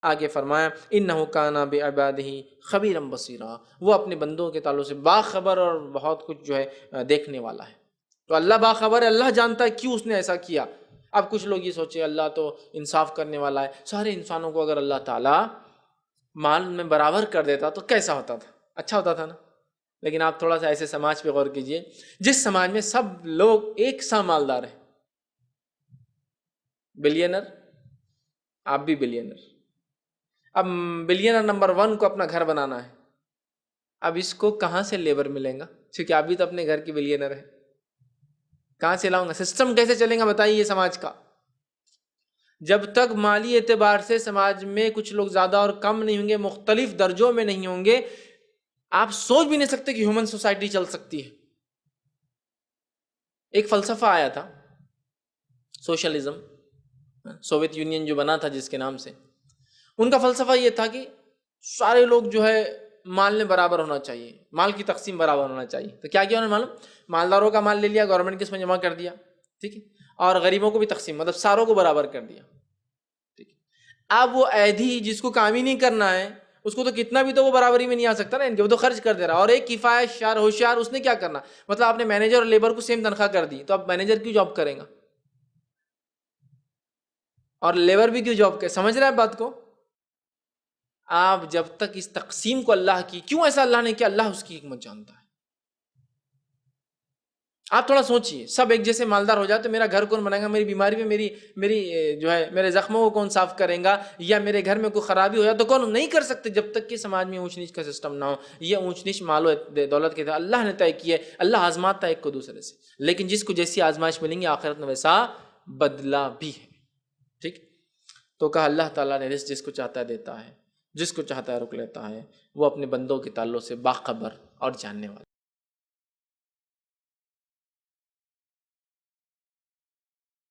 آگے فرمایا انہ کان بعبادہ خبیرا بصیرا، وہ اپنے بندوں کے تعلق سے باخبر اور بہت کچھ جو ہے دیکھنے والا ہے۔ تو اللہ باخبر ہے، اللہ جانتا ہے کیوں اس نے ایسا کیا۔ اب کچھ لوگ یہ سوچے اللہ تو انصاف کرنے والا ہے، سارے انسانوں کو اگر اللہ تعالیٰ مال میں برابر کر دیتا تو کیسا ہوتا تھا، اچھا ہوتا تھا نا۔ لیکن آپ تھوڑا سا ایسے سماج پہ غور کیجئے جس سماج میں سب لوگ ایک سا مالدار ہیں، بلینر، آپ بھی بلینر، اب بلینر نمبر 1 کو اپنا گھر بنانا ہے، اب اس کو کہاں سے لیبر ملیں گا، کیونکہ آپ بھی تو اپنے گھر کی بلینر ہے، کہاں سے لاؤں گا، سسٹم کیسے چلیں گا بتائیے سماج کا۔ جب تک مالی اعتبار سے سماج میں کچھ لوگ زیادہ اور کم نہیں ہوں گے، مختلف درجوں میں نہیں ہوں گے، آپ سوچ بھی نہیں سکتے کہ ہیومن سوسائٹی چل سکتی ہے۔ ایک فلسفہ آیا تھا سوشلزم، سوویت یونین جو بنا تھا جس کے نام سے، ان کا فلسفہ یہ تھا کہ سارے لوگ جو ہے مال میں برابر ہونا چاہیے، مال کی تقسیم برابر ہونا چاہیے۔ تو کیا کیا انہوں نے معلوم، مالداروں کا مال لے لیا، گورنمنٹ کے اس میں جمع کر دیا، ٹھیک ہے، اور غریبوں کو بھی تقسیم، مطلب ساروں کو برابر کر دیا، ٹھیک ہے۔ اب وہ ایدھی جس کو کام ہی نہیں کرنا ہے اس کو تو کتنا بھی تو وہ برابری میں نہیں آ سکتا نا، ان کے وہ تو خرچ کر دے رہا، اور ایک کفایت شار ہوشیار اس نے کیا کرنا، مطلب آپ نے مینیجر اور لیبر کو سیم تنخواہ کر دی تو اب مینیجر کیوں جاب کرے گا اور لیبر بھی کیوں جاب کرے، سمجھ رہے ہیں بات کو؟ آپ جب تک اس تقسیم کو اللہ کی، کیوں ایسا اللہ نے کیا، اللہ اس کی حکمت جانتا ہے۔ آپ تھوڑا سوچئے، سب ایک جیسے مالدار ہو جائے تو میرا گھر کون بنائے گا، میری بیماری میں میری جو ہے میرے زخموں کو کون صاف کرے گا، یا میرے گھر میں کوئی خرابی ہو جائے تو کون، نہیں کر سکتے جب تک کہ سماج میں اونچ نیچ کا سسٹم نہ ہو۔ یہ اونچ نیچ مال و دولت کے تھے اللہ نے طے کی ہے، اللہ آزماتا ہے ایک کو دوسرے سے، لیکن جس کو جیسی آزمائش ملیں گی آخرت میں ویسا بدلہ بھی ہے، ٹھیک۔ تو کہا اللہ تعالیٰ نے رزق جس کو چاہتا ہے دیتا ہے، جس کو چاہتا ہے رک لیتا ہے، وہ اپنے بندوں کے تعلق سے باخبر اور جاننے والا۔